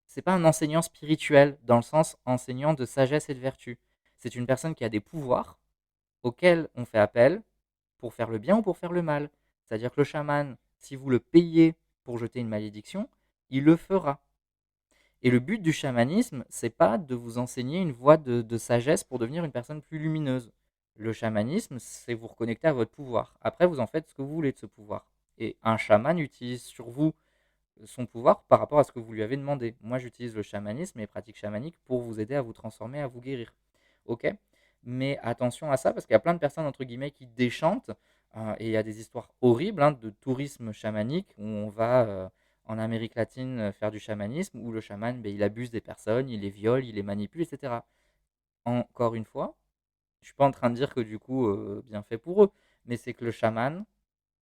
c'est pas un enseignant spirituel dans le sens enseignant de sagesse et de vertu. C'est une personne qui a des pouvoirs auxquels on fait appel pour faire le bien ou pour faire le mal. C'est-à-dire que le chaman, si vous le payez pour jeter une malédiction, il le fera. Et le but du chamanisme, c'est pas de vous enseigner une voie de sagesse pour devenir une personne plus lumineuse. Le chamanisme, c'est vous reconnecter à votre pouvoir. Après, vous en faites ce que vous voulez de ce pouvoir. Et un chaman utilise sur vous son pouvoir par rapport à ce que vous lui avez demandé. Moi, j'utilise le chamanisme et les pratiques chamaniques pour vous aider à vous transformer, à vous guérir. Ok. Mais attention à ça, parce qu'il y a plein de personnes, entre guillemets, qui déchantent, et il y a des histoires horribles, hein, de tourisme chamanique, où on va en Amérique latine faire du chamanisme, où le chaman, il abuse des personnes, il les viole, il les manipule, etc. Encore une fois, je suis pas en train de dire que du coup, bien fait pour eux, mais c'est que le chaman,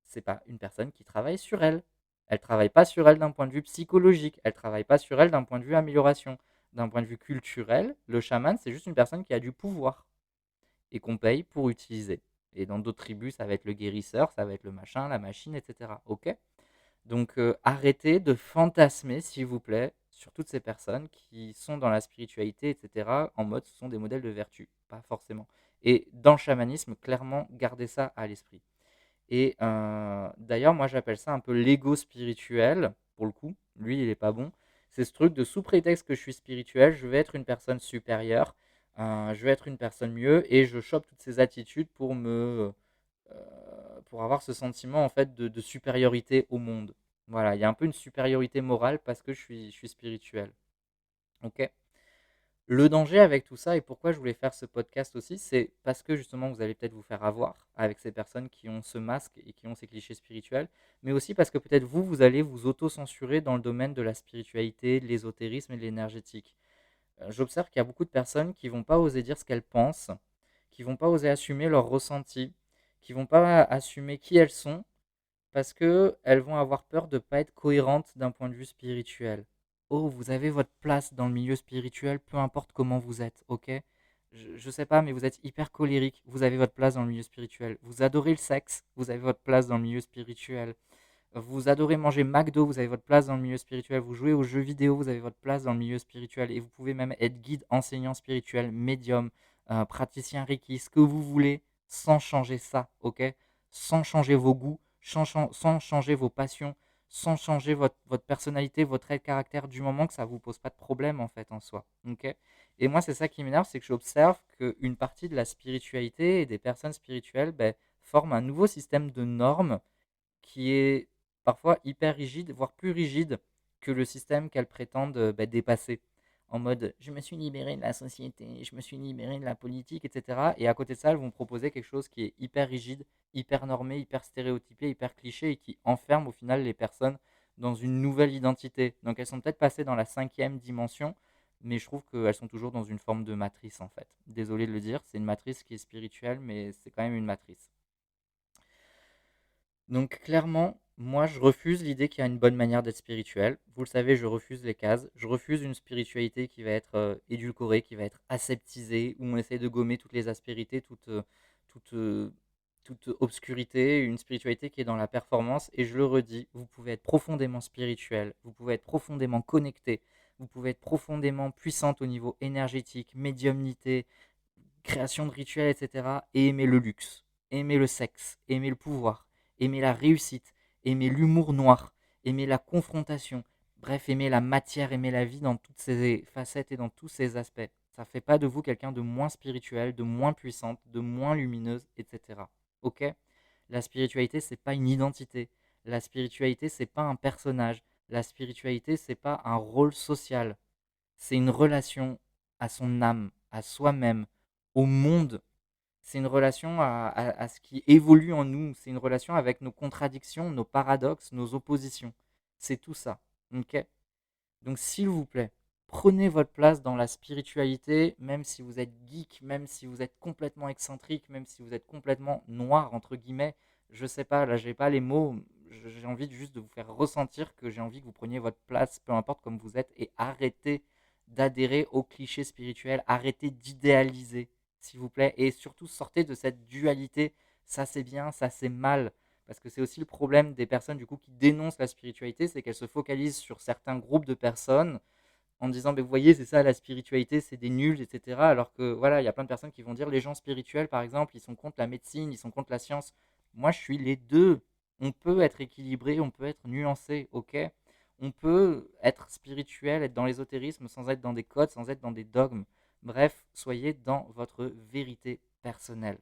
c'est pas une personne qui travaille sur elle. Elle travaille pas sur elle d'un point de vue psychologique. Elle travaille pas sur elle d'un point de vue amélioration. D'un point de vue culturel, le chaman, c'est juste une personne qui a du pouvoir et qu'on paye pour utiliser. Et dans d'autres tribus, ça va être le guérisseur, ça va être le machin, la machine, etc. Ok. Donc arrêtez de fantasmer, s'il vous plaît, sur toutes ces personnes qui sont dans la spiritualité, etc., en mode ce sont des modèles de vertu. Pas forcément. Et dans le chamanisme, clairement, gardez ça à l'esprit. Et d'ailleurs, moi, j'appelle ça un peu l'ego spirituel, pour le coup. Lui, il est pas bon. C'est ce truc de sous prétexte que je suis spirituel, je vais être une personne supérieure, je vais être une personne mieux, et je chope toutes ces attitudes pour avoir ce sentiment en fait de supériorité au monde. Voilà, il y a un peu une supériorité morale parce que je suis spirituel. Ok. Le danger avec tout ça et pourquoi je voulais faire ce podcast aussi, c'est parce que justement vous allez peut-être vous faire avoir avec ces personnes qui ont ce masque et qui ont ces clichés spirituels, mais aussi parce que peut-être vous allez vous auto-censurer dans le domaine de la spiritualité, de l'ésotérisme et de l'énergétique. J'observe qu'il y a beaucoup de personnes qui vont pas oser dire ce qu'elles pensent, qui vont pas oser assumer leurs ressentis, qui vont pas assumer qui elles sont, parce qu'elles vont avoir peur de ne pas être cohérentes d'un point de vue spirituel. Oh, vous avez votre place dans le milieu spirituel, peu importe comment vous êtes, ok? Je sais pas, mais vous êtes hyper colérique, vous avez votre place dans le milieu spirituel. Vous adorez le sexe, vous avez votre place dans le milieu spirituel. Vous adorez manger McDo, vous avez votre place dans le milieu spirituel. Vous jouez aux jeux vidéo, vous avez votre place dans le milieu spirituel. Et vous pouvez même être guide, enseignant spirituel, médium, praticien Reiki, ce que vous voulez, sans changer ça, ok? Sans changer vos goûts, sans changer vos passions, sans changer votre personnalité, votre trait de caractère, du moment que ça ne vous pose pas de problème en fait en soi, ok? Et moi, c'est ça qui m'énerve, c'est que j'observe qu'une partie de la spiritualité et des personnes spirituelles forment un nouveau système de normes qui est parfois hyper rigide, voire plus rigide que le système qu'elles prétendent dépasser. En mode, je me suis libéré de la société, je me suis libéré de la politique, etc. Et à côté de ça, elles vont proposer quelque chose qui est hyper rigide, hyper normé, hyper stéréotypé, hyper cliché et qui enferme au final les personnes dans une nouvelle identité. Donc elles sont peut-être passées dans la cinquième dimension, mais je trouve qu'elles sont toujours dans une forme de matrice en fait. Désolé de le dire, c'est une matrice qui est spirituelle, mais c'est quand même une matrice. Donc clairement, moi je refuse l'idée qu'il y a une bonne manière d'être spirituel. Vous le savez, je refuse les cases. Je refuse une spiritualité qui va être édulcorée, qui va être aseptisée, où on essaie de gommer toutes les aspérités, toute, euh, toute obscurité, une spiritualité qui est dans la performance. Et je le redis, vous pouvez être profondément spirituel, vous pouvez être profondément connecté, vous pouvez être profondément puissante au niveau énergétique, médiumnité, création de rituels, etc. Et aimer le luxe, aimer le sexe, aimer le pouvoir, aimer la réussite, aimer l'humour noir, aimer la confrontation, bref, aimer la matière, aimer la vie dans toutes ses facettes et dans tous ses aspects. Ça ne fait pas de vous quelqu'un de moins spirituel, de moins puissante, de moins lumineuse, etc. Ok? La spiritualité, c'est pas une identité. La spiritualité, c'est pas un personnage. La spiritualité, c'est pas un rôle social. C'est une relation à son âme, à soi-même, au monde. C'est une relation à ce qui évolue en nous. C'est une relation avec nos contradictions, nos paradoxes, nos oppositions. C'est tout ça. Ok? Donc, s'il vous plaît, prenez votre place dans la spiritualité, même si vous êtes geek, même si vous êtes complètement excentrique, même si vous êtes complètement noir, entre guillemets. Je sais pas, là, j'ai pas les mots. J'ai envie juste de vous faire ressentir que j'ai envie que vous preniez votre place, peu importe comme vous êtes, et arrêtez d'adhérer aux clichés spirituels, arrêtez d'idéaliser, s'il vous plaît, et surtout sortez de cette dualité, ça c'est bien, ça c'est mal, parce que c'est aussi le problème des personnes du coup qui dénoncent la spiritualité, c'est qu'elles se focalisent sur certains groupes de personnes en disant, mais vous voyez, c'est ça la spiritualité, c'est des nuls, etc. Alors que voilà, il y a plein de personnes qui vont dire, les gens spirituels, par exemple, ils sont contre la médecine, ils sont contre la science. Moi, je suis les deux. On peut être équilibré, on peut être nuancé, ok? On peut être spirituel, être dans l'ésotérisme sans être dans des codes, sans être dans des dogmes. Bref, soyez dans votre vérité personnelle.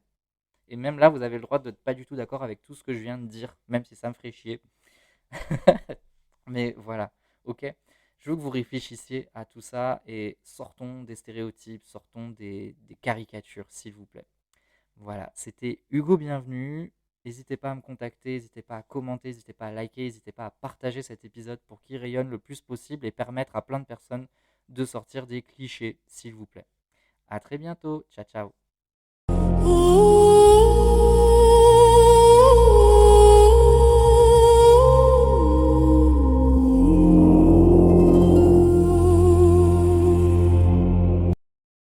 Et même là, vous avez le droit de n'être pas du tout d'accord avec tout ce que je viens de dire, même si ça me ferait chier. Mais voilà, ok. Je veux que vous réfléchissiez à tout ça et sortons des stéréotypes, sortons des caricatures, s'il vous plaît. Voilà, c'était Hugo Bienvenu. N'hésitez pas à me contacter, n'hésitez pas à commenter, n'hésitez pas à liker, n'hésitez pas à partager cet épisode pour qu'il rayonne le plus possible et permettre à plein de personnes de sortir des clichés, s'il vous plaît. À très bientôt. Ciao, ciao.